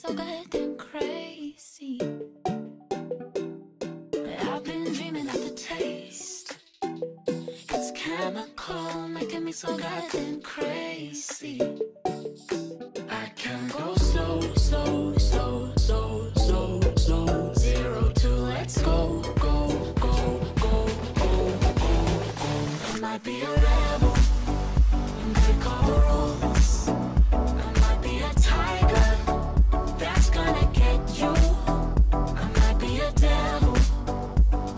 so goddamn crazy. I've been dreaming of the taste. It's chemical, making me so goddamn crazy. I can go slow, slow, slow, slow, slow, slow. 0 to let's go, go, go, go, go, go, go. I might be a rebel and break all the rules. I might be a tiger that's gonna get you. I might be a devil,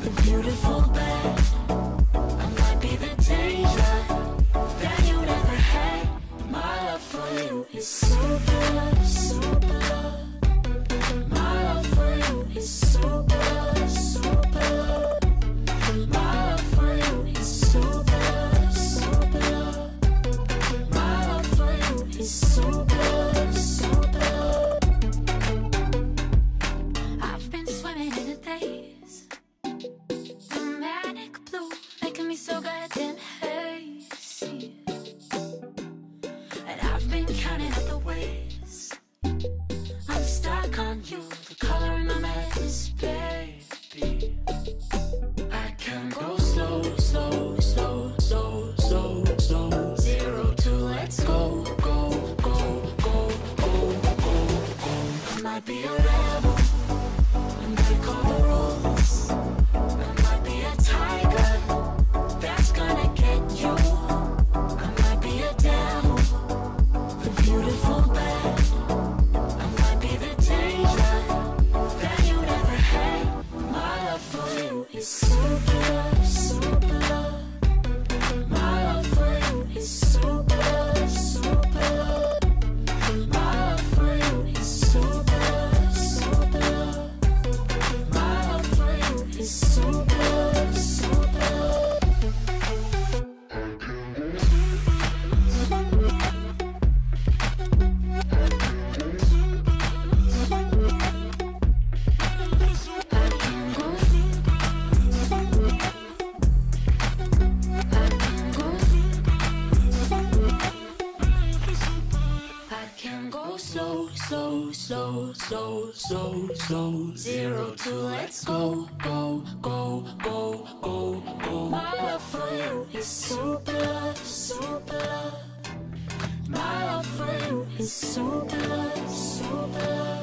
the beautiful bad. I might be the danger that you never had. My love for you is super love, super love. My love for you is super love, super love. My love for you is super love, super love. My love for you is super love, super love. I've been swimming in a daze, the manic blue making me so goddamn hazy. And I've been counting up the ways I'm stuck on you, the color in my madness, baby. I can go slow, slow, slow, slow, slow, slow. 0 to let's go, go, go, go, go, go, go. I might be a rebel and break all the rules. I might be a tiger that's gonna get you. I might be a devil, the beautiful bad. I might be the danger that you never had. My love for you is super love, super love. My love for you is super love, super love. My love for you is super love, super love. My love for you is super love, super love. Slow, slow, slow, slow, slow, slow. 0 to let's go, go, go, go, go, go. My love for you is super love, super love. My love for you is super love, super love.